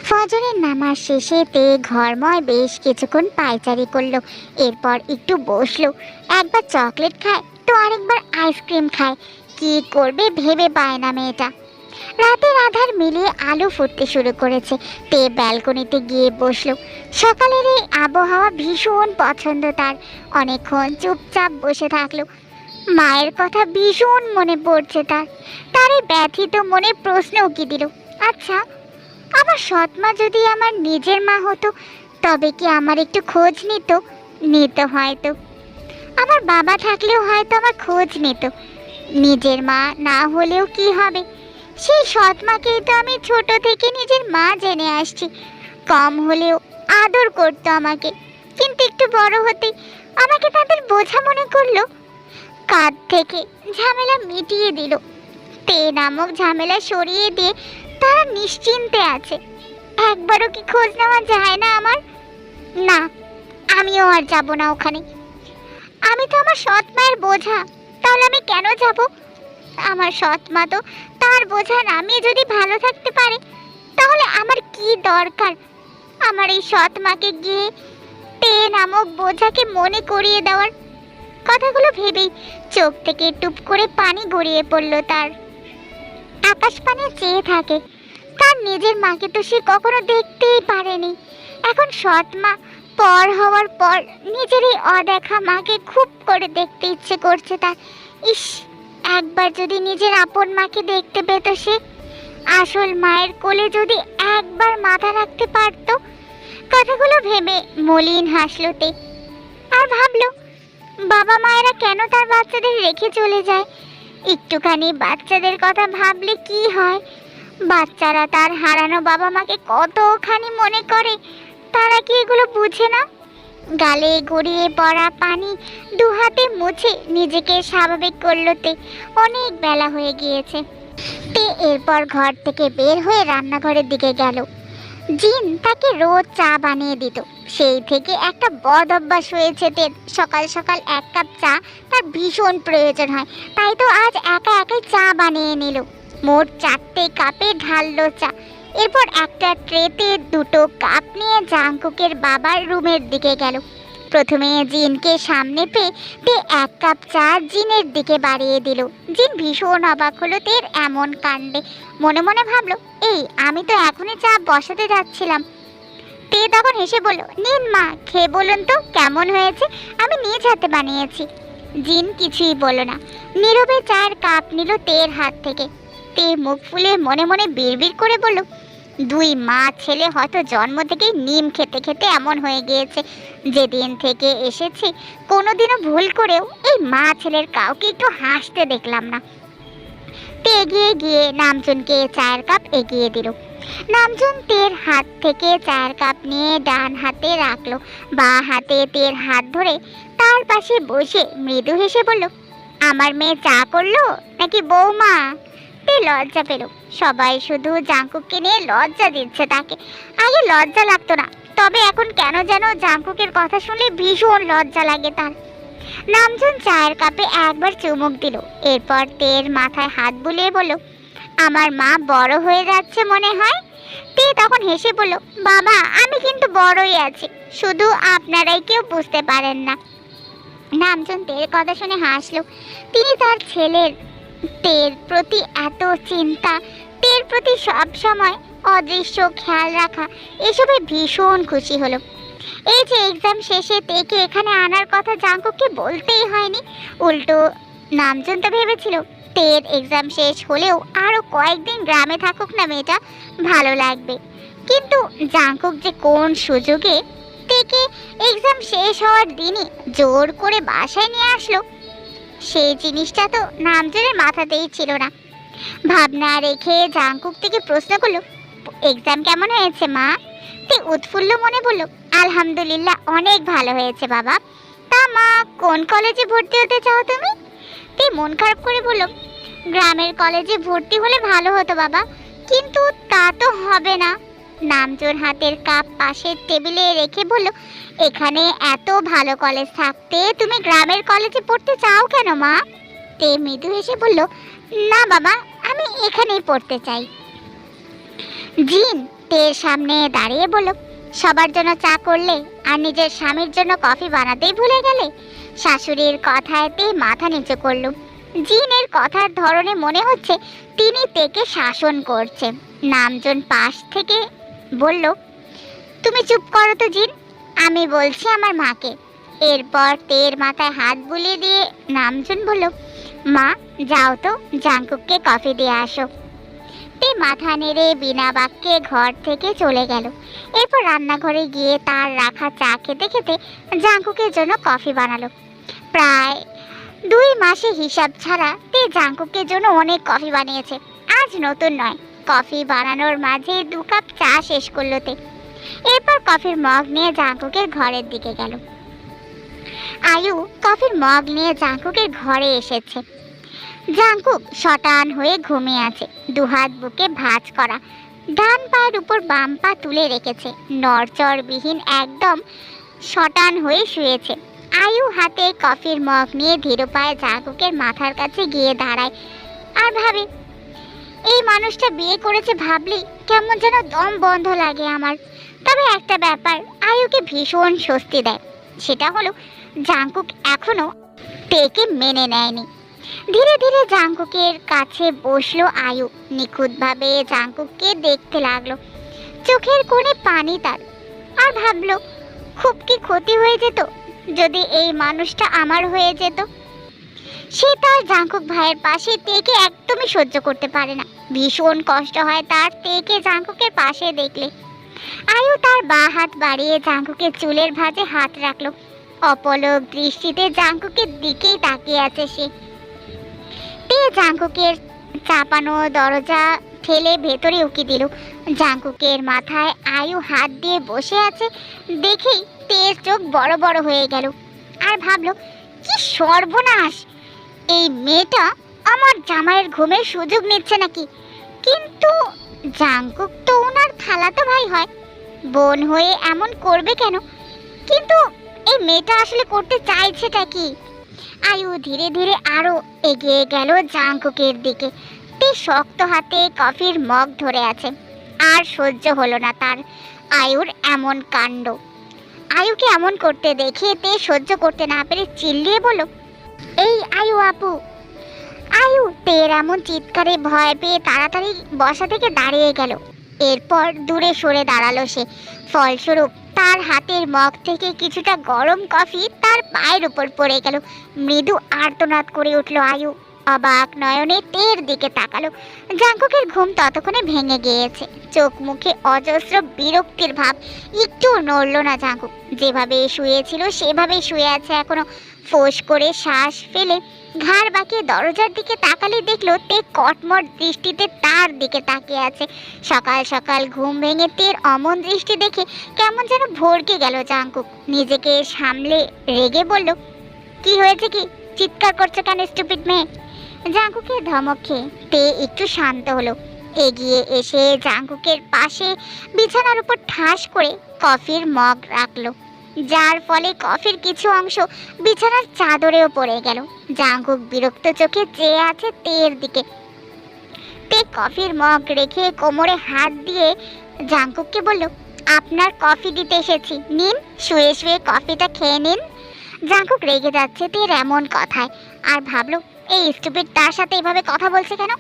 ফজরের নামাজ শেষে তে ঘরময় বেশ কিছুক্ষণ পায়চারি করলো। এরপর একটু বসলো। একবার চকলেট খায় তো আরেকবার আইসক্রিম খায়। কি করবে ভেবে পায় না মেয়েটা। রাতের আধার মিলিয়ে আলো ফুটতে শুরু করেছে। তে ব্যালকনিতে গিয়ে বসলো। সকালের এই আবহাওয়া ভীষণ পছন্দ তার। অনেকক্ষণ চুপচাপ বসে থাকলো। মায়ের কথা ভীষণ মনে পড়ছে তার। তার এই ব্যথিত মনে প্রশ্ন উকি দিল, আচ্ছা, আমার সৎ মা যদি আমার নিজের মা হতো তবে কি আমার একটু খোঁজ নিত? হয়তো। আমার বাবা থাকলেও হয়তো আমার খোঁজ নিত। নিজের মা না হলেও কি হবে, সেই সৎ মাকেই তো আমি ছোট থেকে নিজের মা জেনে আসছি। কম হলেও আদর করতো আমাকে, কিন্তু একটু বড় হতে আমাকে তাদের বোঝা মনে করলো। কাঁধ থেকে ঝামেলা মিটিয়ে দিল। তে নামক ঝামেলা সরিয়ে দিয়ে তারা নিশ্চিন্তে আছে। একবারও কি খোঁজ নেওয়া যায় না আমার? না, আমিও আর যাব না ওখানে। আমি তো আমার সৎ মায়ের বোঝা, তাহলে আমি কেন যাব? আমার সৎ মা তো তার বোঝা নামিয়ে যদি ভালো থাকতে পারে, তাহলে আমার কি দরকার আমার এই সৎ মাকে গিয়ে তে নামক বোঝাকে মনে করিয়ে দেওয়ার? কথাগুলো ভেবেই চোখ থেকে টুপ করে পানি গড়িয়ে পড়ল তার। আকাশ পানে চেয়ে থাকে। তার নিজের মাকে তো সে কখনো দেখতেই পারেনি। এখন সৎ মা পর হওয়ার পর নিজের এই অদেখা মাকে খুব করে দেখতে ইচ্ছে করছে তার। ইস, একবার যদি নিজের আপন মাকে দেখতে পেত সে, আসল মায়ের কোলে যদি একবার মাথা রাখতে পারত। কথাগুলো ভেবে মলিন হাসলো তে। আর ভাবলো, বাবা মায়েরা কেন তার বাচ্চাদের রেখে চলে যায়? একটুখানি বাচ্চাদের কথা ভাবলে কি হয়? বাচ্চারা তার হারানো বাবা মাকে কতখানি মনে করে, তারা কি এগুলো বুঝে না? গালে গড়িয়ে পড়া পানি দু হাতে মুছে নিজেকে স্বাভাবিক করলোতে অনেক বেলা হয়ে গিয়েছে। তে এরপর ঘর থেকে বের হয়ে রান্নাঘরের দিকে গেল। জিন তাকে রোজ চা বানিয়ে দিত। সেই থেকে একটা বদ অভ্যাস হয়েছে তের। সকাল সকাল এক কাপ চা তার ভীষণ প্রয়োজন হয়। তাই তো আজ একা একাই চা বানিয়ে নিল। মোট 4টে কাপে ঢাললো চা। এরপর একটা ট্রেতে 2টো কাপ নিয়ে জাংকুকের বাবার রুমের দিকে গেল। প্রথমে জিনকে সামনে পেয়ে তে 1 কাপ চা জিনের দিকে বাড়িয়ে দিল। জিন ভীষণ অবাক হলো তের এমন কাণ্ডে। মনে মনে ভাবলো, এই আমি তো এখনই চা বসাতে যাচ্ছিলাম। তে তখন হেসে বলল, নিন মা, খেয়ে বলুন তো কেমন হয়েছে, আমি নিজ হাতে বানিয়েছি। জিন কিছুই বলল না, নীরবে চায়ের কাপ নিল তের হাত থেকে। তে মুখ ফুলে মনে মনে বিড়বিড় করে বলল, 2 মা ছেলে হয়তো জন্ম থেকেই নিম খেতে খেতে এমন হয়ে গিয়েছে। যেদিন থেকে এসেছি কোনোদিনও ভুল করেও এই মা ছেলের কাউকে একটু হাসতে দেখলাম না। তে এগিয়ে গিয়ে নামজনকে চায়ের কাপ এগিয়ে দিল। নামজন তের হাত থেকে চায়ের কাপ নিয়ে ডান হাতে রাখলো। বাঁ হাতে তের হাত ধরে তার পাশে বসে মৃদু হেসে বলল, আমার মেয়ে চা করলো নাকি বৌমা? তে লজ্জা পেল। সবাই শুধু জাংকুককে নিয়ে লজ্জা দিচ্ছে তাকে। আগে লজ্জা লাগতো না, তবে এখন কেন যেন জাংকুকের কথা শুনলে ভীষণ লজ্জা লাগে তার। নামজন চায়ের কাপে একবার চুমুক দিল। এরপর তের মাথায় হাত বুলিয়ে বলল, আমার মা বড় হয়ে যাচ্ছে মনে হয়। তে তখন হেসে বলল, বাবা আমি কিন্তু বড়ই আছি, শুধু আপনারাই কেউ বুঝতে পারেন না। নামজন তের কথা শুনে হাসলো। তিনি তার ছেলের তের প্রতি এত চিন্তা, তের প্রতি সব সময় অদৃশ্য খেয়াল রাখা, এসবে ভীষণ খুশি হলো। এই যে এক্সাম শেষে তেকে এখানে আনার কথা জাংকুককে বলতেই হয়নি। উল্টো নামজন তো ভেবেছিল তের এক্সাম শেষ হলেও আরও কয়েকদিন গ্রামে থাকুক না মেয়েটা, ভালো লাগবে। কিন্তু জাংকুক যে কোন সুযোগে তেকে এক্সাম শেষ হওয়ার দিনই জোর করে বাসায় নিয়ে আসলো, সেই জিনিসটা তো নামজনের মাথাতেই ছিল না। ভাবনা রেখে জাংকুক থেকে প্রশ্ন করলো, এক্সাম কেমন হয়েছে মা? তে উৎফুল্ল মনে বলল, আলহামদুলিল্লাহ অনেক ভালো হয়েছে বাবা। তা মা কোন কলেজে ভর্তি হতে চাও তুমি? তে মন খারাপ করে বলল, গ্রামের কলেজে ভর্তি হলে ভালো হতো বাবা, কিন্তু তা তো হবে না। নামজন হাতের কাপ পাশের টেবিলে রেখে বলল, এখানে এত ভালো কলেজ থাকতে তুমি গ্রামের কলেজে পড়তে চাও কেন মা? তে মৃদু হেসে বলল, না বাবা, আমি এখানেই পড়তে চাই। জিন তের সামনে দাঁড়িয়ে বলল, সবার জন্য চা করলে আর নিজের স্বামীর জন্য কফি বানাতেই ভুলে গেলে। শাশুড়ির কথায় তে মাথা নিচু করল। জিনের কথার ধরনে মনে হচ্ছে তিনি তেকে শাসন করছে। নামজন পাশ থেকে বলল, তুমি চুপ করো তো জিন, আমি বলছি আমার মাকে। এরপর তের মাথায় হাত বুলিয়ে দিয়ে নামজন বলল, মা যাও তো জাঙ্কুককে কফি দিয়ে আসো। তে মাথা নেড়ে বিনা বাক্যে ঘর থেকে চলে গেল। এরপর রান্নাঘরে গিয়ে তার রাখা চা খেতে খেতে জাঙ্কুকের জন্য কফি বানালো। প্রায় 2 মাসে হিসাব ছাড়া তে জাঙ্কুকের জন্য অনেক কফি বানিয়েছে। আজ নতুন নয়, কফি বানানোর মাঝে 2 কাপ চা শেষ করলো তে। এরপর কফির মগ নিয়ে জাঙ্কুকের ঘরের দিকে গেল। আয়ু কফির মগ নিয়ে জাঙ্কুকের ঘরে এসেছে। জাঙ্কুক শটান হয়ে ঘুমিয়ে আছে, 2 হাত বুকে ভাঁজ করা, ডান পায়ের উপর বাম পা তুলে রেখেছে, নড়চড়বিহীন একদম শটান হয়ে শুয়েছে। আয়ু হাতে কফির মগ নিয়ে ধীর পায়ে জাঙ্কুকের মাথার কাছে গিয়ে দাঁড়ায় আর ভাবে, এই মানুষটা বিয়ে করেছে ভাবলি কেমন যেন দম বন্ধ লাগে আমার। তবে একটা ব্যাপার আয়ুকে ভীষণ স্বস্তি দেয়, সেটা হলো জাঙ্কুক এখনো তেকে মেনে নেয়নি। ধীরে ধীরে জাঙ্কুকের কাছে বসলো আয়ু, নিখুঁতভাবে জাঙ্কুককে দেখতে লাগলো। চোখের কোণে পানি তার, আর ভাবলো খুব কি ক্ষতি হয়ে যেত যদি এই মানুষটা আমার হয়ে যেত। সে তার জাঙ্কুক ভাইয়ের পাশে তেকে একদমই সহ্য করতে পারে না, ভীষণ কষ্ট হয় তার তেকে জাঙ্কুকের পাশে দেখলে। আয়ু তার বাঁ হাত বাড়িয়ে জাঙ্কুকের চুলের ভাঁজে হাত রাখলো। অপলক দৃষ্টিতে জাঙ্কুকের দিকেই তাকিয়ে আছে সে। তে জাঙ্কুকের চাপানো দরজা ঠেলে ভেতরে উকি দিল। জাঙ্কুকের মাথায় আয়ু হাত দিয়ে বসে আছে দেখেই তের চোখ বড় বড় হয়ে গেল, আর ভাবলো, কি সর্বনাশ, এই মেয়েটা আমার জামাইয়ের ঘুমের সুযোগ নিচ্ছে নাকি। কিন্তু জাঙ্কুক তো ওনার খালাতো ভাই হয়, বোন হয়ে এমন করবে কেন? কিন্তু এই মেয়েটা আসলে করতে চাইছেটা কি? আয়ু ধীরে ধীরে আরো এগিয়ে গেল জাঙ্কুকের দিকে। তে শক্ত হাতে কফির মগ ধরে আছে, আর সহ্য হলো না তার আয়ুর এমন কাণ্ড। আয়ুকে এমন করতে দেখে তে সহ্য করতে না পেরে চিল্লিয়ে বলল, এই আয়ু আপু। আয়ু তের এমন চিৎকারে ভয় পেয়ে তাড়াতাড়ি বসা থেকে দাঁড়িয়ে গেল। এরপর দূরে সরে দাঁড়ালো সে। ফলস্বরূপ তার হাতের মগ থেকে কিছুটা গরম কফি তার পায়ের উপর পড়ে গেল। মৃদু আর্তনাদ করে উঠল আয়ু, অবাক নয়নে তের দিকে তাকালো। জাঙ্কুকের ঘুম ততক্ষণে ভেঙে গিয়েছে, চোখ মুখে অজস্র বিরক্তির ভাব। একটু নড়ল না জাঙ্কুক, যেভাবে শুয়েছিল সেভাবে শুয়ে আছে এখনো। ফোঁস করে শ্বাস ফেলে ঘাড় বাঁকিয়ে দরজার দিকে তাকালে দেখলো তে কটমট দৃষ্টিতে তার দিকে তাকিয়ে আছে। সকাল সকাল ঘুম ভেঙে তের অমন দৃষ্টি দেখে কেমন যেন ভড়কে গেল জাঙ্কুক। নিজেকে সামলে রেগে বলল, কি হয়েছে কি, চিৎকার করছো কেন স্টুপিড মেয়ে? জাঙ্কুকের ধমক খেয়ে তে একটু শান্ত হলো। এগিয়ে এসে জাঙ্কুকের পাশে বিছানার উপর ঠাস করে কফির মগ রাখলো, যার ফলে কফির কিছু অংশ বিছানার চাদরেও পড়ে গেল। জাঙ্কুক বিরক্ত চোখে চেয়ে আছে তের দিকে। তে কফির মগ রেখে কোমরে হাত দিয়ে জাঙ্কুককে বলল, আপনার কফি দিতে এসেছি, নিন, শুয়ে শুয়ে কফিটা খেয়ে নিন। জাঙ্কুক রেগে যাচ্ছে তের এমন কথায়, আর ভাবলো এই স্টুপিড তার সাথে এভাবে কথা বলছে কেন।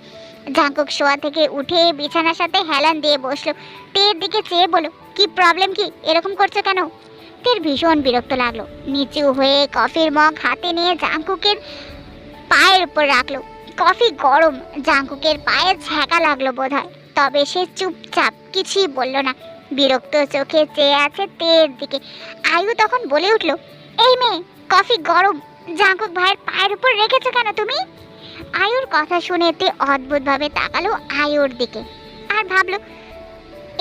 জাঙ্কুক শোয়া থেকে উঠে বিছানার সাথে হেলান দিয়ে বসলো। তের দিকে চেয়ে বলল, কি প্রবলেম, কি এরকম করছে কেন? তের ভীষণ বিরক্ত লাগলো। নিচু হয়ে কফির মগ হাতে নিয়ে জাঙ্কুকের পায়ের উপর রাখলো। কফি গরম, জাঙ্কুকের পায়ে ছ্যাঁকা লাগলো বোধহয়, তবে সে চুপচাপ কিছুই বলল না, বিরক্ত চোখে চেয়ে আছে তের দিকে। আয়ু তখন বলে উঠল, এই মেয়ে, কফি গরম, জাঙ্কুক ভাইয়ের পায়ের উপর রেখেছো কেন তুমি? আয়ুর কথা শুনে তে অদ্ভুতভাবে তাকালো আয়ুর দিকে, আর ভাবলো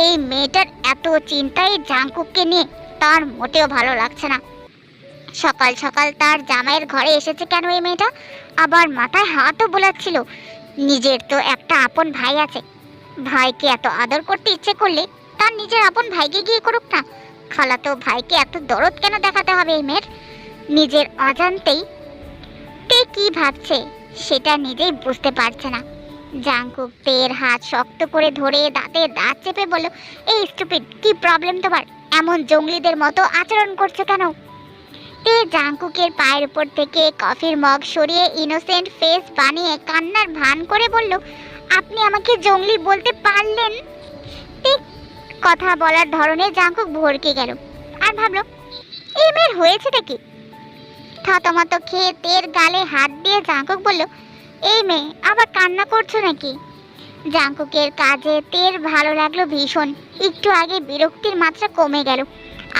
এই মেয়েটার এত চিন্তায় জাঙ্কুককে নিয়ে তার মোটেও ভালো লাগছে না। সকাল সকাল তার জামাইয়ের ঘরে এসেছে কেন এই মেয়েটা? আবার মাথায় হাতও বোলাচ্ছিল। নিজের তো একটা আপন ভাই আছে, ভাইকে এত আদর করতে ইচ্ছে করলে তার নিজের আপন ভাইকে গিয়ে করুক না। খালাতো ভাইকে এত দরদ কেন দেখাতে হবে এই মেয়ের? নিজের অজান্তেই তে কি ভাবছে সেটা নিজেই বুঝতে পারছে না। জাংকুক তের হাত শক্ত করে ধরে দাঁতে দাঁত চেপে বলল, এই স্টুপিড, কি প্রবলেম তোমার? এমন জঙ্গলিদের মতো আচরণ করছো কেন? তে জাংকুকের পায়ের উপর থেকে কফির মগ সরিয়ে ইনোসেন্ট ফেস বানিয়ে কান্নার ভান করে বলল, আপনি আমাকে জঙ্গলি বলতে পারলেন? তে কথা বলার ধরনে জাংকুক ভড়কে গেল আর ভাবলো, এই মেয়ের হয়েছেটা কি? থতমত খেয়ে তের গালে হাত দিয়ে জাংকুক বলল, এই মেয়ে আবার কান্না করছো নাকি? জাংকুকের কাজে তের ভালো লাগলো ভীষণ। একটু আগে বিরক্তির মাত্রা কমে গেল।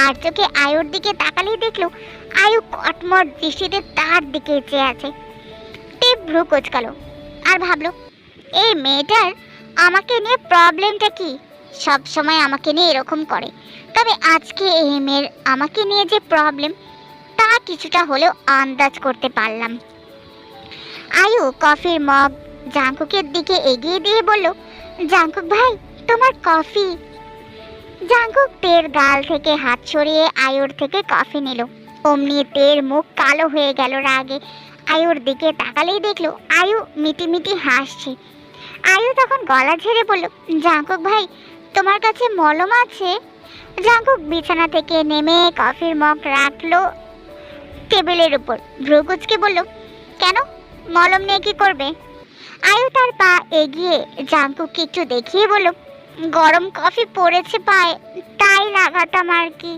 আর চোখে আয়ুর দিকে তাকালেই দেখলো আয়ু কটমট দৃষ্টিতে তার দিকে চেয়ে আছে। তে ভ্রু কোচকালো আর ভাবলো, এই মেয়েটার আমাকে নিয়ে প্রবলেমটা কি? সব সময় আমাকে নিয়ে এরকম করে, তবে আজকে এই মেয়ের আমাকে নিয়ে যে প্রবলেম তা কিছুটা হলেও আন্দাজ করতে পারলাম। আয়ু কফির মগ জাংকুকের দিকে এগিয়ে দিয়ে বলল, জাংকুক ভাই, তোমার কফি। জাংকুক তের গাল থেকে হাত সরিয়ে আয়ুর থেকে কফি নিল। অমনি তের মুখ কালো হয়ে গেল রাগে। আয়ুর দিকে তাকালেই দেখলো আয়ু মিটিমিটি হাসছে। আয়ু তখন গলা ঝেড়ে বলল, জাংকুক ভাই, তোমার কাছে মলম আছে? জাংকুক বিছানা থেকে নেমে কফির মগ রাখলো টেবিলের উপর। ভ্রুকুচকে বলল, কেন, মলম নিয়ে কি করবে? আয়ু তার পা এগিয়ে জাংকুককে একটু দেখিয়ে বলল, গরম কফি পড়েছে পায়ে, তাই লাগাতাম আর কি।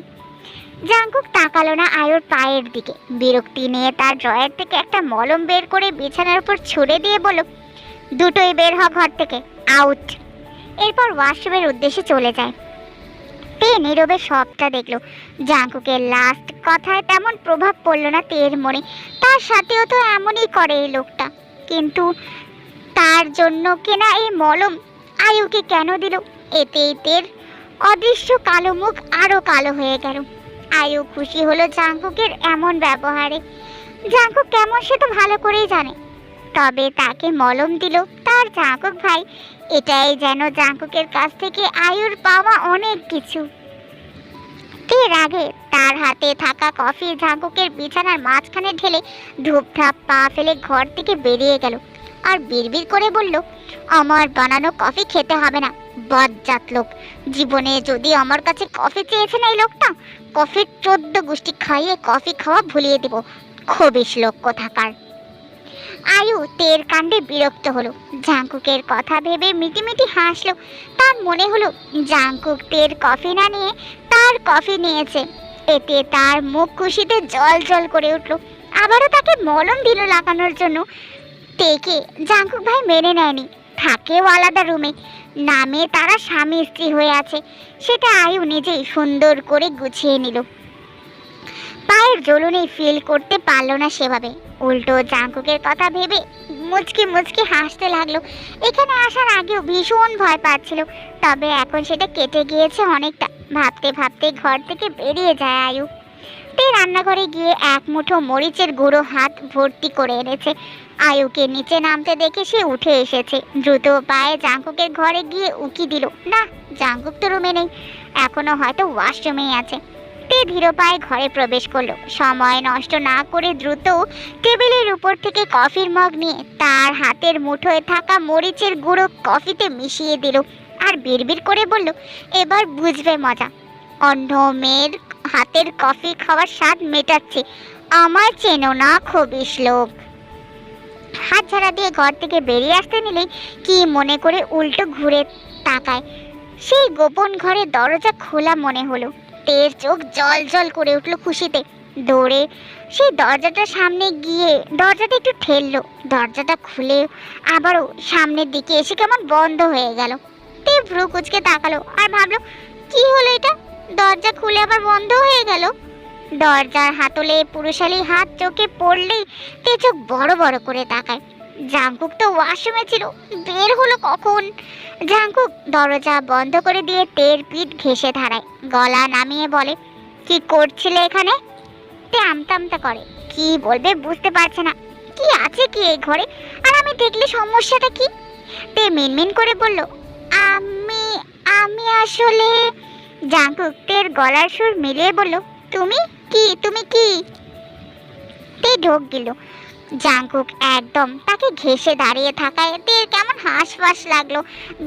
জাংকুক তাকালো না আয়ুর পায়ের দিকে। বিরক্তি নিয়ে তার ড্রয়ার থেকে একটা মলম বের করে বিছানার উপর ছুঁড়ে দিয়ে বলল, দুটোই বের হ ঘর থেকে, আউট। এরপর ওয়াশরুমের উদ্দেশ্যে চলে যায়। তে নীরবে সবটা দেখলো। জাংকুকের লাস্ট কথায় তেমন প্রভাব পড়ল না তের মনে। তার সাথেও তো এমনই করে এই লোকটা, কিন্তু তার জন্য কেনা এই মলম আয়ুকে কেন দিল? এতেই তের অদৃশ্য কালো মুখ আরো কালো হয়ে গেল। আয়ু খুশি হলো জাংকুকের এমন ব্যবহারে। জাংকুক কেমন সে তো ভালো করেই জানে, তবে তাকে মলম দিল তার জাংকুক ভাই। এটাই যেন জাংকুকের কাছ থেকে আয়ুর পাওয়া অনেক কিছু। এর আগে তার হাতে থাকা কফি জাংকুকের বিছানার মাঝখানে ঢেলে ধূপধাপ পা ফেলে ঘর থেকে বেরিয়ে গেল আর বিড়বিড় করে বলল, আমার বানানো কফি খেতে হবে না, বজ্জাত লোক। জীবনে যদি আমার কাছে কফি চেয়েছে না এই লোকটা, কফির 14 গুষ্টি খাইয়ে কফি খাওয়া ভুলিয়ে দেব, খবিশ লোক কোথাকার। আয়ু তের কাণ্ডে বিরক্ত হলো। জাংকুকের কথা ভেবে মিটিমিটি হাসলো। তার মনে হলো জাংকুক তের কফি না নিয়ে তার কফি নিয়েছে। এতে তার মুখ খুশিতে জল জল করে উঠলো। আবারও তাকে মলম দিল লাগানোর জন্য। তেকে জাংকুক ভাই মেনে নেয়নি, থাকেও আলাদা রুমে। নামে তারা স্বামী স্ত্রী হয়ে আছে, সেটা আয়ু নিজেই সুন্দর করে গুছিয়ে নিল। পায়ের জ্বলুনি ফিল করতে পারলো না সেভাবে। উল্টো জাংকুকের কথা ভেবে মুচকি মুচকি হাসতে লাগলো। এখানে আসার আগেও ভীষণ ভয় পাচ্ছিল, তবে এখন সেটা কেটে গিয়েছে অনেকটা। ভাবতে ভাবতে ঘর থেকে বেরিয়ে যায় আয়ু। তে রান্নাঘরে গিয়ে এক মুঠো মরিচের গুঁড়ো হাত ভর্তি করে এনেছে। আয়ুকে নিচে নামতে দেখে সে উঠে এসেছে। দ্রুত পায়ে জাংকুকের ঘরে গিয়ে উকি দিল। না, জাংকুক তো রুমে নেই, এখনো হয়তো ওয়াশরুমেই আছে। তে ধীর পায়ে ঘরে প্রবেশ করলো। সময় নষ্ট না করে দ্রুত টেবিলের উপর থেকে কফির মগ নিয়ে তার হাতের মুঠোয় থাকা মরিচের গুঁড়ো কফিতে মিশিয়ে দিল আর বিড়বিড় করে বলল, এবার বুঝবে মজা। অন্য মেয়ের হাতের কফি খাওয়ার স্বাদ মেটাচ্ছে, আমার চেনো না খবিশ লোক। হাত ঝাড়া দিয়ে ঘর থেকে বেরিয়ে আসতে নিলেই কি মনে করে উল্টো ঘুরে তাকায়। সেই গোপন ঘরে দরজা খোলা মনে হলো। তের চোখ জল জল করে উঠলো খুশিতে। দৌড়ে সেই দরজাটার সামনে গিয়ে দরজাটা একটু ঠেললো। দরজাটা খুলে আবারও সামনের দিকে এসে কেমন বন্ধ হয়ে গেল। তে ভ্রু কুচকে তাকালো আর ভাবলো, কি হলো এটা? দরজা খুলে আবার বন্ধ হয়ে গেল। দরজার হাতলে পুরুষালী হাত চোখে পড়লেই তে চোখ বড় বড় করে তাকায়। জাংকুক তো ওয়াশরুমে ছিল, বের হলো কখন? জাংকুক দরজা বন্ধ করে দিয়ে তের পিঠ ঘেঁষে ধারায়। গলা নামিয়ে বলে, কি করছিলে এখানে? তে আমতা আমতা করে, কি বলবে বুঝতে পারছে না। কি আছে কি এই ঘরে, আর আমি দেখলে সমস্যাটা কি? তে মিনমিন করে বলল, আমি আমি আসলে। জাংকুক তের গলার সুর মিলিয়ে বলল, তুমি কি? তে ঢোক গেল। জাঙ্কুক একদম তাকে ঘেঁষে দাঁড়িয়ে থাকায় তের কেমন হাঁসফাঁস লাগলো,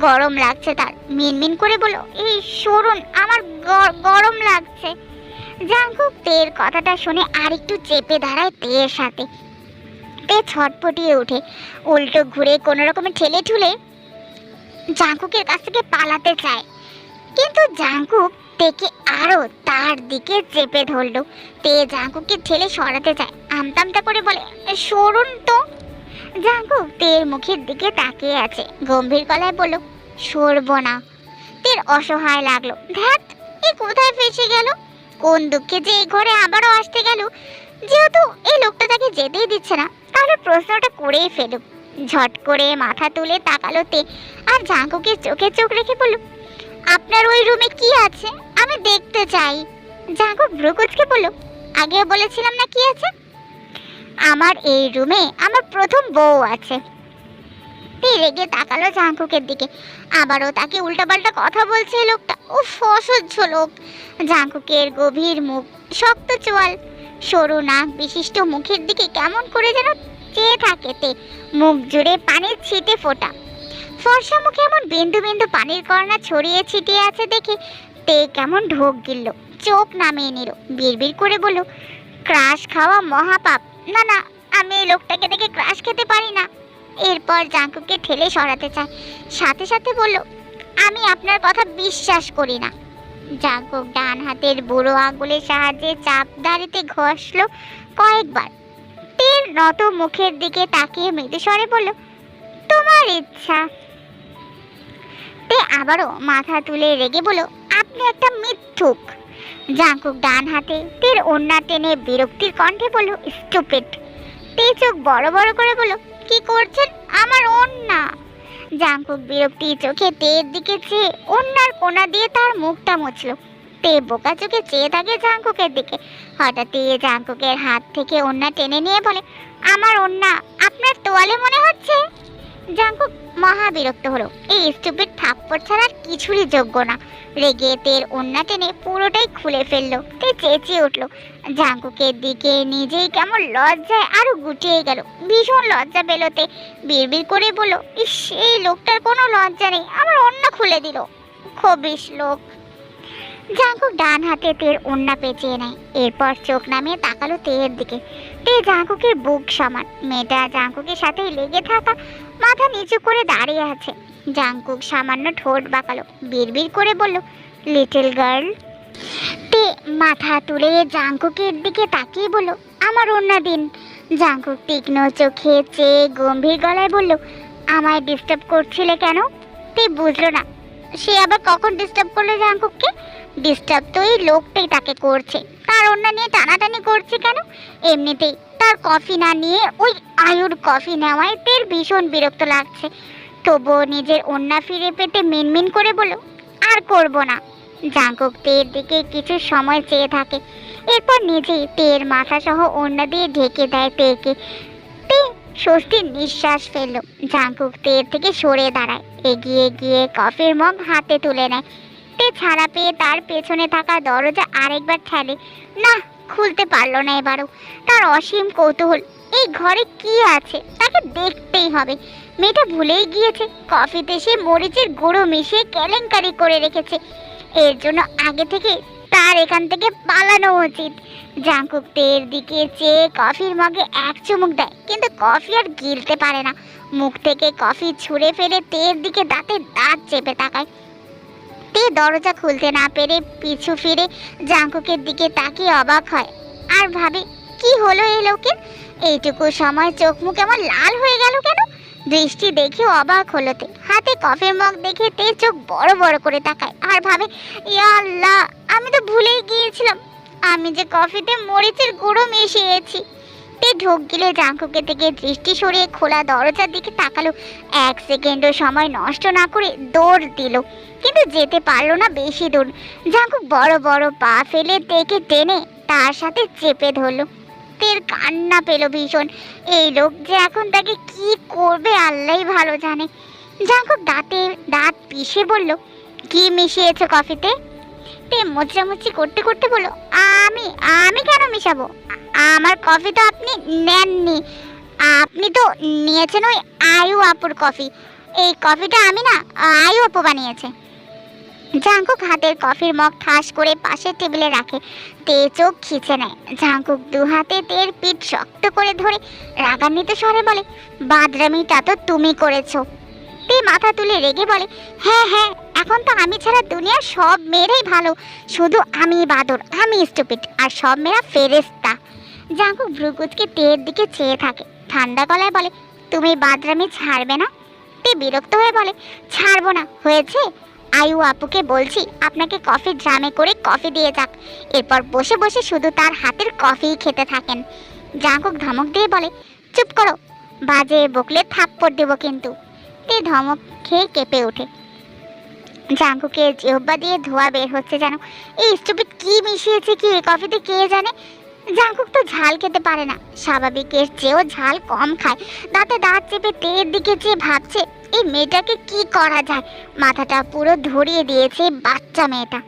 গরম লাগছে তার। মিনমিন করে বলল, এই সরুন, আমার গরম লাগছে। জাঙ্কুক তের কথাটা শুনে আরেকটু চেপে দাঁড়ায় তের সাথে। তে ছটপটিয়ে ওঠে, উল্টো ঘুরে কোনো রকমে ঠেলে ঠুলে জাঙ্কুকের কাছ থেকে পালাতে চায়, কিন্তু জাঙ্কুক তেকে আরো তার দিকে চেপে ধরলো। তে জাঙ্কুককে ঠেলে সরাতে চায়, আমতামতা করে বলে, সরুন তো। জাঙ্কুক তের মুখের দিকে তাকিয়ে আছে, গম্ভীর গলায় বলল, সরবো না। তের অসহায় লাগলো, ধ্যাত, এ কোথায় ফেসে গেল, কোন দুঃখে যে এই ঘরে আবারও আসতে গেল। যেহেতু এই লোকটা তাকে যেতেই দিচ্ছে না, তাহলে প্রশ্নটা করেই ফেলুক। ঝট করে মাথা তুলে তাকালো তে, আর জাঙ্কুকের চোখে চোখ রেখে বলল, আপনার ওই রুমে কি আছে, আমি দেখতে চাই। জাঙ্কুক ভ্রুকুচকে বলল, আগেও বলেছিলাম না কি আছে। আমার এই রুমে আমার প্রথম বউ আছে। তে রেগে তাকালো জাঙ্কুকের দিকে, আবারও তাকে উল্টাপাল্টা কথা বলছে এই লোকটা। উফ, অসহ্য লোক। জাঙ্কুকের গভীর মুখ, শক্ত চোয়াল, সরু নাক বিশিষ্ট মুখের দিকে কেমন করে যেন চেয়ে থাকে তে, মুখ জুড়ে পানির ছিটে ফোটা। ফর্সা মুখে এমন বিন্দু বিন্দু পানির কণা ছড়িয়ে ছিটিয়ে আছে দেখে তে কেমন ঢোক গিলল, চোখ নামিয়ে নিল, বিড়বিড় করে বলল, ক্রাশ খাওয়া মহাপাপ। না না, আমি এই লোকটাকে দেখে ক্রাশ খেতে পারি না। এরপর জাঙ্কুককে ঠেলে সরাতে চায়, সাথে সাথে বলল, আমি আপনার কথা বিশ্বাস করি না। জাঙ্কুক ডান হাতের বুড়ো আঙুলের সাহায্যে চাপ দাঁড়িতে ঘষলো কয়েকবার। তীর নত মুখের দিকে তাকিয়ে মৃদু স্বরে বলল, তোমার ইচ্ছা। তে আবারও মাথা তুলে রেগে বলল, আপনি একটা মিথ্যুক। জাঙ্কুক ডান হাতে তীর ওড়না টেনে বিরক্তির কণ্ঠে বলল, স্টুপিড। তে চোখ বড় বড় করে বলল, কি করছেন, আমার ওড়না। জাঙ্কুক বিরক্তি চোখে তের দিকে চেয়ে ওড়নার কোনা দিয়ে তার মুখটা মুছলো। তে বোকা চোখে চেয়ে থাকে জাঙ্কুকের দিকে। হঠাৎ জাঙ্কুকের হাত থেকে ওড়না টেনে নিয়ে বলে, আমার ওড়না আপনার তোয়ালে মনে হচ্ছে। জাঙ্কুক মহা বিরক্ত হলো, এই স্টুপিড থাপ্পড় ছাড়া কিছুরই যোগ্য না। রেগে তের ওড়না টেনে পুরোটাই খুলে ফেললো। তে চেঁচিয়ে উঠলো, জাঙ্কুকের দিকে নিজেই কেমন লজ্জায় আরো গুটিয়ে গেল, ভীষণ লজ্জা পেলোতে। বিড়বিড় করে বলল, ইস, এই লোকটার কোনো লজ্জা নেই, আমার ওড়না খুলে দিল, খবিশ লোক। জাঙ্কুক ডান হাতে তের ওড়না পেঁচিয়ে নেয়, এরপর চোখ নামিয়ে তাকালো তের দিকে। তে জাঙ্কুকের বুক সমান, মেয়েটা জাঙ্কুকের সাথে লেগে থাকা, মাথা নিচু করে দাঁড়িয়ে আছে। জাঙ্কুক সামান্য ঠোঁট বাঁকালো, বিড়বিড় করে বলল, লিটল গার্ল। তে মাথা তুলে জাঙ্কুকের দিকে তাকিয়ে বলল, আমার ওড়না দিন। জাঙ্কুক তীক্ষ্ণ চোখে চেয়ে গম্ভীর গলায় বলল, আমায় ডিস্টার্ব করছিলে কেন? তে বুঝলো না সে আবার কখন ডিস্টার্ব করলো জাঙ্কুককে। ডিস্টার্ব তো এই লোকটাই তাকে করছে, তার ওড়না নিয়ে টানাটানি করছে কেন? এমনিতেই তার কফি না নিয়ে ওই আয়ুর কফি নেওয়ায় তের ভীষণ বিরক্ত লাগছে। তবুও নিজের ওড়না ফিরে পেতে মিনমিন করে বলল, আর করব না। জাঙ্কুক তের দিকে কিছু সময় চেয়ে থাকে, এরপর নিজেই তের মাথা সহ ওড়না দিয়ে ঢেকে দেয় তেকে। তে স্বস্তির নিঃশ্বাস ফেলল। জাঙ্কুক তের থেকে সরে দাঁড়ায়, এগিয়ে গিয়ে কফির মগ হাতে তুলে নেয়। তে ছাড়া পেয়ে তার পেছনে থাকা দরজা আরেকবার ঠেলে, না, খুলতে পারলো না এবারও। তার অসীম কৌতূহল, এই ঘরে কি আছে তাকে দেখতেই হবে। মেয়েটা ভুলেই গিয়েছে কফিতে সে মরিচের গুঁড়ো মিশিয়ে কেলেঙ্কারি করে রেখেছে। এর জন্য আগে থেকে তার এখান থেকে পালানো উচিত। জাঙ্কুক তের দিকে চেয়ে কফির মগে এক চুমুক দেয়, কিন্তু কফি আর গিলতে পারে না। মুখ থেকে কফি ছুঁড়ে ফেলে তের দিকে দাঁতে দাঁত চেপে তাকায়। তে দরজা খুলতে না পেরে পিছু ফিরে জাঙ্কুকের দিকে তাকিয়ে অবাক হয়, আর ভাবে, কি হলো এই লোকের? এইটুকু সময় চোখ মুখ এমন লাল হয়ে গেল কেন? দৃষ্টি দেখে অবাক হলো তে। হাতে কফির মগ দেখে তে চোখ বড় বড় করে তাকায়, আর ভাবে, ইয়া আল্লাহ, আমি তো ভুলেই গিয়েছিলাম, আমি যে কফিতে মরিচের গুঁড়ো মিশিয়েছি। তে ঢোক গিলে জাঙ্কুকের থেকে দৃষ্টি সরিয়ে খোলা দরজার দিকে তাকালো। এক সেকেন্ডও সময় নষ্ট না করে দৌড় দিল, কিন্তু যেতে পারলো না বেশি দূর। জাঙ্কুক বড় বড় পা ফেলে তেকে টেনে তার সাথে চেপে ধরলো। তের কান্না পেল ভীষণ। এই লোক যে এখন তাকে কি করবে আল্লাহই ভালো জানে। জাঙ্কুক দাঁত পিষে বলল, কি মিশিয়েছে কফিতে? তে মোচামুচি করতে করতে বলল, আমি কেন মিশাবো? আমার কফি তো আপনি নেননি, আপনি তো নিয়েছেন ওই আয়ু আপুর কফি। এই কফিটা আমি না, আয়ু আপু বানিয়েছে। জাঙ্কুক হাতের কফির মগ ঠাস করে পাশের টেবিলে রাখে। তে চোখ খিচে নেয়। জাঙ্কুক দু হাতে তের পিঠ শক্ত করে ধরে রাগান্বিত স্বরে বলে, বাদরামিটা তো তুমি করেছো। তে মাথা তুলে রেগে বলে, হ্যাঁ হ্যাঁ, এখন তো আমি ছাড়া দুনিয়ার সব মেয়েরাই ভালো, শুধু আমি বাদর, আমি স্টুপিড, আর সব মেয়েরা ফেরেস্তা। জাঙ্কুক ভ্রুকুচকে তের দিকে চেয়ে থাকে। ঠান্ডা গলায় বলে, তুমি বাদরামি ছাড়বে না? তে বিরক্ত হয়ে বলে, ছাড়বো না, হয়েছে। আয়ু আপুকে বলছি আপনাকে কফি ড্রামে করে কফি দিয়ে যাক, এরপর বসে বসে শুধু তার হাতের কফিই খেতে থাকেন। জাঙ্কুক ধমক দিয়ে বলে, চুপ করো, বাজে বকলে থাপ্পড় দেব কিন্তু। তে ধমক খেয়ে কেঁপে ওঠে। জাঙ্কুকের জিহ্বা দিয়ে ধোঁয়া বের হচ্ছে যেন। এই স্টুপিড কি মিশিয়েছে কি এই কফিতে কে জানে। জাঙ্কুক তো ঝাল খেতে পারে না, স্বাভাবিকের চেয়েও ঝাল কম খায়। দাঁতে দাঁত চেপে তের দিকে চেয়ে ভাবছে এই মেয়েটাকে কি করা যায়। মাথাটা পুরো ধরিয়ে দিয়েছে বাচ্চা মেয়েটা।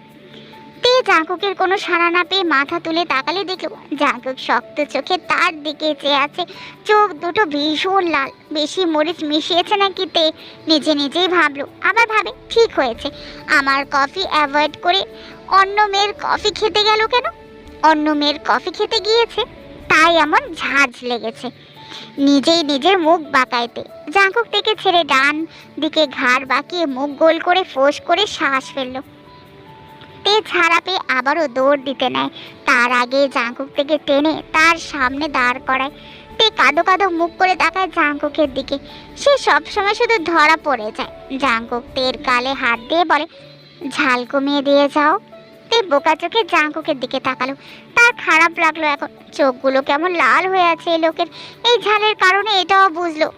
তে জাঙ্কুকের কোনো সাড়া না পেয়ে মাথা তুলে তাকালে দেখলো জাঙ্কুক শক্ত চোখে তার দিকে চেয়ে আছে। চোখ দুটো ভীষণ লাল। বেশি মরিচ মিশিয়েছে নাকি তে নিজে নিজেই ভাবলো। আবার ভাবে ঠিক হয়েছে, আমার কফি অ্যাভয়েড করে অন্য মেয়ের কফি খেতে গেল কেন? অন্য মেয়ের কফি খেতে গিয়েছে তাই এমন ঝাঁজ লেগেছে। নিজেই নিজের মুখ বাঁকাইতে জাঙ্কুক থেকে ছেড়ে ডান দিকে ঘাড় বাঁকিয়ে মুখ গোল করে ফোঁস করে শ্বাস ফেললো। তে ছাড়া পেয়ে আবারও দৌড় দিতে নেয়। তার আগে জাঙ্কুক থেকে টেনে তার সামনে দাঁড় করায়। তে কাঁদো কাঁদো মুখ করে তাকায় জাঙ্কুকের দিকে। সে সবসময় শুধু ধরা পড়ে যায়। জাঙ্কুক তের গালে হাত দিয়ে বলে, ঝাল কমিয়ে দিয়ে যাও। তে বোকা চোখে জাঙ্কুকের দিকে তাকালো। তার খারাপ লাগলো এখন। চোখগুলো কেমন লাল হয়ে আছে এই লোকের। এই ঝালের কারণে এটাও বুঝলো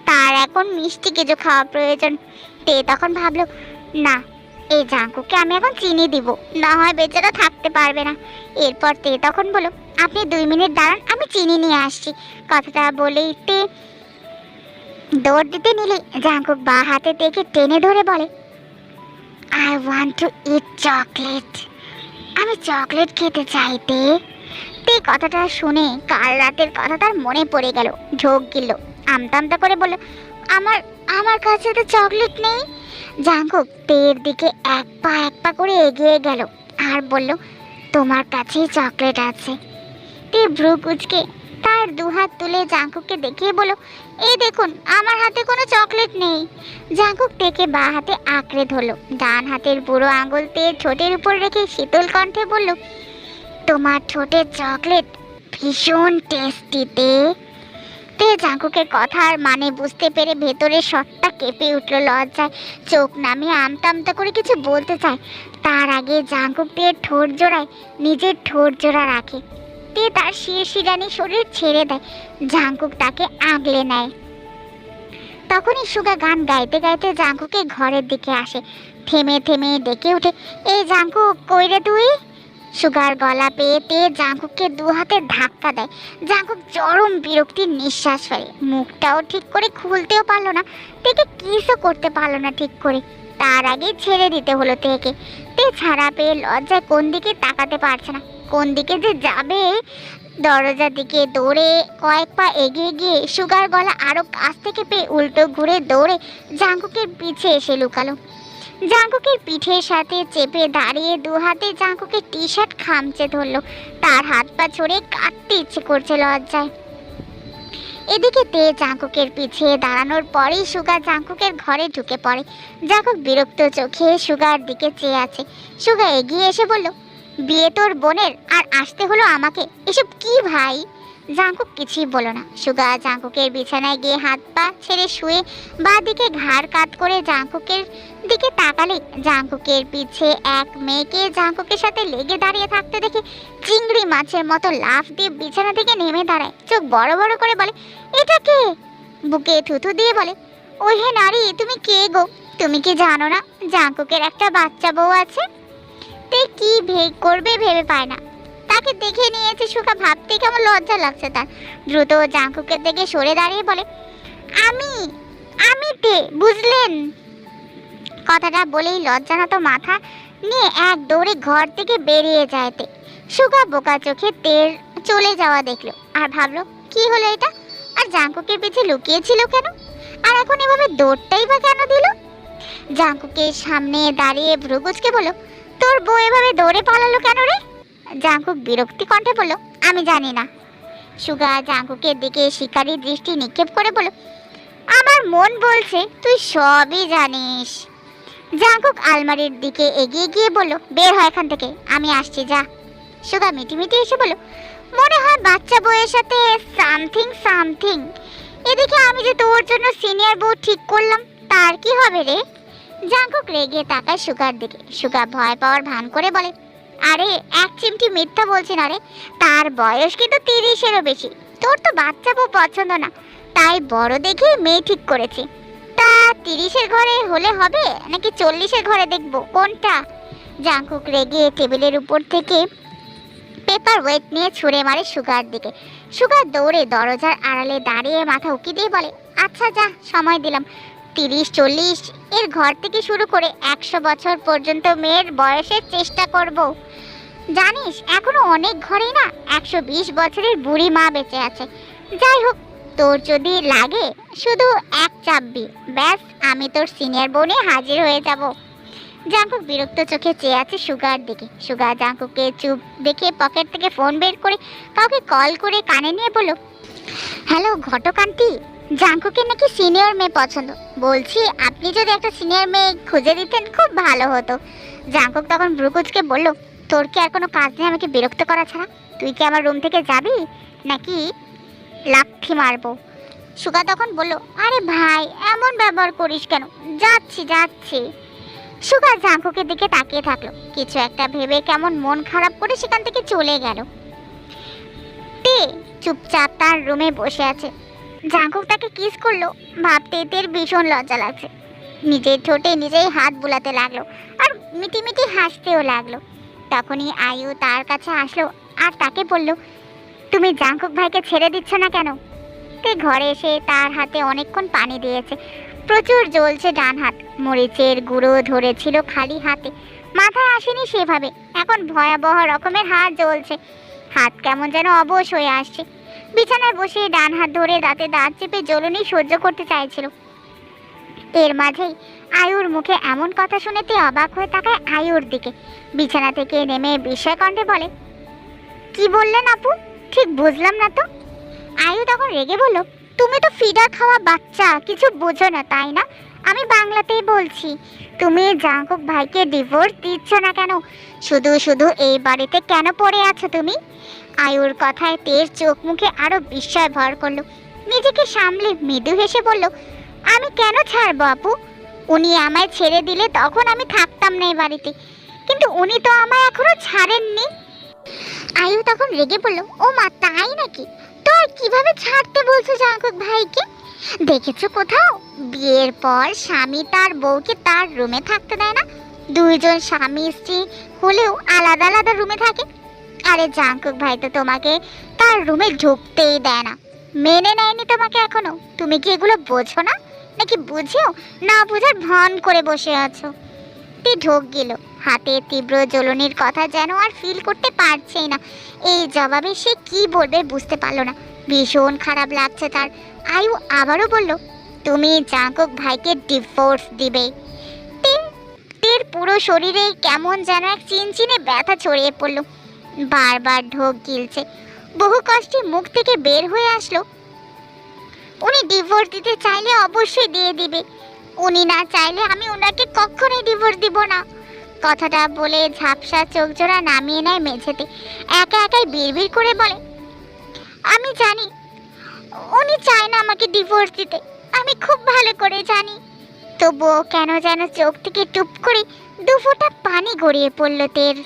তার এখন মিষ্টি কিছু খাওয়া প্রয়োজন। তে তখন ভাবলো, না, এই জাঙ্কুককে আমি এখন চিনি দিব, না হয় বেচারা থাকতে পারবে না। এরপর তে তখন বলল, আপনি 2 মিনিট দাঁড়ান, আমি চিনি নিয়ে আসছি। কথাটা বলেই তে দৌড় দিতে নিলে জাঙ্কুক বা হাতে তেকে টেনে ধরে বলে, I want to it chocolate. আমি চকলেট খেতে চাইতে। তে কথাটা শুনে কাল রাতের কথা তার মনে পড়ে গেল। ঢোক গিলল, আমতা আমতা করে বলল, আমার আমার কাছে তো চকলেট নেই। জাঙ্কুক তের দিকে এক পা করে এগিয়ে গেল আর বলল, তোমার কাছেই চকলেট আছে। তে ভ্রু কুঁচকে তার 2 হাত তুলে জাঙ্কুককে দেখিয়ে বলল, এই দেখুন, আমার হাতে কোনো চকলেট নেই। জাঙ্কুক তেকে বা হাতে আঁকড়ে ধরল। ডান হাতের বুড়ো আঙুল তের ঠোঁটের উপর রেখে শীতল কণ্ঠে বলল, তোমার ঠোঁটের চকলেট ভীষণ টেস্টি। তে জাঙ্কুকের কথার মানে বুঝতে পেরে ভেতরের শটটা কেঁপে উঠল লজ্জায়। চোখ নামিয়ে আমতা আমতা করে কিছু বলতে চায়, তার আগে জাঙ্কুক তের ঠোঁট জোড়ায় নিজের ঠোঁট জোড়া রাখে। তে তার শিরশিরানি শরীর ছেড়ে দেয়। জাঙ্কুক তাকে আগলে নেয়। তখনই সুগা গান গাইতে গাইতে জাঙ্কুকের ঘরের দিকে আসে। থেমে থেমে ডেকে ওঠে, এই জাঙ্কুক, কই রে তুই? সুগার গলা পেয়ে তে জাঙ্কুককে 2 হাতে ধাক্কা দেয়। জাঙ্কুক চরম বিরক্তির নিঃশ্বাস ফেলে। মুখটাও ঠিক করে খুলতেও পারলো না। তেকে কিসও করতে পারলো না ঠিক করে। তার আগে ছেড়ে দিতে হলো তেকে। তে ছাড়া পেয়ে লজ্জায় কোন দিকে তাকাতে পারছে না। কোন দিকে যে যাবে। দরজার দিকে দৌড়ে কয়েক পা এগিয়ে গিয়ে সুগার গলা আরো কাছ থেকে পেয়ে উল্টো ঘুরে দৌড়ে জাঙ্কুকের পিছে এসে লুকালো। জাঙ্কুকের পিঠের সাথে চেপে দাঁড়িয়ে 2 হাতে জাঙ্কুকের টি শার্ট খামচে ধরলো। তার হাত পা ছড়ে কাটতে ইচ্ছে করছে লজ্জায়। এদিকে তে জাঙ্কুকের পিছিয়ে দাঁড়ানোর পরেই সুগা জাঙ্কুকের ঘরে ঢুকে পড়ে। জাঙ্কুক বিরক্ত চোখে সুগার দিকে চেয়ে আছে। সুগা এগিয়ে এসে বলল, বিয়ে তোর বোনের আর আসতে হলো আমাকে, এসব কি ভাই? জাঙ্কুক কিছুই বলো না। সুগা জাঙ্কুকের বিছানায় গিয়ে হাত পা ছেড়ে শুয়ে বাঁ দিকে ঘাড় কাত করে জাঙ্কুকের দিকে তাকালে জাঙ্কুকের পিছে এক মেয়েকে জাঙ্কুকের সাথে লেগে দাঁড়িয়ে থাকতে দেখে চিংড়ি মাছের মতো লাফ দিয়ে বিছানা থেকে নেমে দাঁড়ায়। চোখ বড় বড় করে বলে, এটা কে? বুকে থুথু দিয়ে বলে, ওই হে নারী, তুমি কে গো? তুমি কি জানো না জাঙ্কুকের একটা বাচ্চা বউ আছে? তে কি করবে ভেবে পায় না। তাকে দেখে নিয়েছে সুগা, ভাবতে কেমন লজ্জা লাগছে তার। দ্রুত জাঙ্কুকের দিকে সরে দাঁড়িয়ে বলে, আমি আমি তে, বুঝলেন? কথাটা বলেই লজ্জানত মাথা নিয়ে এক দৌড়ে ঘর থেকে বেরিয়ে যায় তে। সুগা বোকা চোখে তের চলে যাওয়া দেখলো আর ভাবলো, কি হলো এটা? আর আর জাঙ্কুকের পিছে লুকিয়েছিল কেন? আর এখন এভাবে দৌড়টাই বা কেন দিল? জাঙ্কুকের সামনে দাঁড়িয়ে ভ্রুকুচকে বলল, তোর বউ এভাবে দৌড়ে পালালো কেন রে? জাঙ্কুক বিরক্তি কণ্ঠে বলল, আমি জানি না। সুগা জাঙ্কুকের দিকে শিকারী দৃষ্টি নিক্ষেপ করে বলল, আমার মন বলছে তুই সবই জানিস। জাঙ্কুক আলমারির দিকে এগিয়ে গিয়ে বলল, বের হয় এখান থেকে, আমি আসছি, যা। সুগা মিটিমিটি এসে বলল, মনে হয় বাচ্চা বউয়ের সাথে সামথিং সামথিং। এদিকে আমি যে তোর জন্য সিনিয়র বউ ঠিক করলাম, তার কি হবে রে? জাঙ্কুক রেগে তাকায় সুগার দিকে। সুগা ভয় পাওয়ার ভান করে বলে, আরে এক চিমটি মিথ্যা বলছি না রে, তার বয়স কিন্তু 30-এরও বেশি। তোর তো বাচ্চা বউ পছন্দ না, তাই বড় দেখে মেয়ে ঠিক করেছি। তা 30-এর ঘরে হলে হবে নাকি 40-এর ঘরে দেখবো, কোনটা? জাঙ্কুক রেগে টেবিলের উপর থেকে পেপার ওয়েট নিয়ে ছুঁড়ে মারে সুগার দিকে। সুগার দৌড়ে দরজার আড়ালে দাঁড়িয়ে মাথা উকি দিয়ে বলে, আচ্ছা যা, সময় দিলাম। 30-40 এর ঘর থেকে শুরু করে 100 বছর পর্যন্ত মেয়ের বয়সের চেষ্টা করব। জানিস এখনো অনেক ঘরেই না 120 বছরের বুড়ি মা বেঁচে আছে। যাই হোক, তোর যদি লাগে শুধু এক চাপবি, ব্যাস আমি তোর সিনিয়র বউ নিয়ে হাজির হয়ে যাব। জাঙ্কুক বিরক্ত চোখে চেয়ে আছে সুগার দিকে। সুগা জাঙ্কুককে চুপ দেখে পকেট থেকে ফোন বের করে কাউকে কল করে কানে নিয়ে বলল, হ্যালো ঘটক আন্টি, জাঙ্কুকের নাকি সিনিয়র মেয়ে পছন্দ। বলছি আপনি যদি একটা সিনিয়র মেয়ে খুঁজে দিতেন খুব ভালো হতো। জাঙ্কুক তখন ভ্রুকুচকে বলল, তোর কি আর কোনো কাজ নেই আমাকে বিরক্ত করা ছাড়া? তুই কি আমার রুম থেকে যাবি নাকি লাথি মারবো? সুগা তখন বলল, আরে ভাই এমন ব্যবহার করিস কেন, যাচ্ছি যাচ্ছি। সুগা জাঙ্কুকের দিকে তাকিয়ে থাকলো, কিছু একটা ভেবে কেমন মন খারাপ করে সেখান থেকে চলে গেল। তে চুপচাপ তার রুমে বসে আছে। জাঙ্কুক তাকে কিস করলো, ভাবতে তের ভীষণ লজ্জা লাগছে। নিজের ঠোঁটে নিজেই হাত বুলাতে লাগলো আর মিটিমিটি হাসতেও লাগলো। তখনই আয়ু তার কাছে আসলো আর তাকে বলল, তুমি জাঙ্কুক ভাইকে ছেড়ে দিচ্ছ না কেন? তে ঘরে এসে তার হাতে অনেকক্ষণ পানি দিয়েছে। প্রচুর জ্বলছে ডান হাত, মরিচের গুঁড়ো ধরেছিল খালি হাতে, মাথায় আসেনি সেভাবে, এখন ভয়াবহ রকমের হাত জ্বলছে। হাত কেমন যেন অবশ হয়ে আসছে। বিছানায় বসে ডান হাত ধরে দাঁতে দাঁত চেপে জ্বলুনি সহ্য করতে চাইছিল। এর মাঝেই আয়ুর মুখে এমন কথা শুনেতে অবাক হয়ে তাকায় আয়ুর দিকে। বিছানা থেকে নেমে বিস্ময় কণ্ঠে বলে, কি বললেন আপু, ঠিক বুঝলাম না তো। আয়ু তখন রেগে বলল, তুমি তো ফিডার খাওয়া বাচ্চা, কিছু বোঝো না তাই না? আমি বাংলাতেই বলছি, তুমি জাঙ্কুক ভাইকে ডিভোর্স দিচ্ছ না কেন? শুধু শুধু এই বাড়িতে কেন পড়ে আছো তুমি? আয়ুর কথায় তের চোখ মুখে আরো বিস্ময় ভর করলো। নিজেকে সামলে মৃদু হেসে বলল, আমি কেন ছাড়বো আপু? উনি আমায় ছেড়ে দিলে তখন আমি থাকতাম না এই বাড়িতে, কিন্তু উনি তো আমায় এখনো ছাড়েননি। আয়ু তখন রেগে বলল, ও মা তাই নাকি? তো আর কিভাবে ছাড়তে বলছো জাঙ্কুক ভাইকে? দেখেছো কোথাও বিয়ের পর স্বামী তার বউকে তার রুমে থাকতে দেয় না? দুইজন স্বামী স্ত্রী হলেও আলাদা আলাদা রুমে থাকে। আরে জাঙ্কুক ভাই তো তোমাকে তার রুমে ঢুকতেই দেয় না, মেনে নেয়নি তোমাকে এখনো। তুমি কি এগুলো বোঝো না নাকি বুঝেও না বোঝার ভান করে বসে আছো? তে ঢোক গেল, হাতে তীব্র জ্বলনির কথা যেন আর ফিল করতে পারছেই না। এই জবাবে সে কি বলবে বুঝতে পারলো না, ভীষণ খারাপ লাগছে তার। আয়ু আবারও বলল, তুমি জাঙ্কুক ভাইকে ডিভোর্স দিবে। তের পুরো শরীরে কেমন যেন এক চিনচিনে ব্যথা ছড়িয়ে পড়লো। বারবার ঢোক গিলছে, বহু কষ্টে মুখ থেকে বের হয়ে আসলো, উনি ডিভোর্স দিতে চাইলে অবশ্যই দিয়ে দিবে, উনি না চাইলে আমি ওনাকে কখনোই ডিভোর্স দিব না। কথাটা বলে ঝাপসা চোখ জোড়া নামিয়ে নেয় মেঝেতে। একা একাই বিড়বিড় করে বলে, আমি জানি উনি চায় না আমাকে ডিভোর্স দিতে, আমি খুব ভালো করে জানি। তবুও কেন যেন চোখ থেকে টুপ করে 2 ফোঁটা পানি গড়িয়ে পড়ল তের।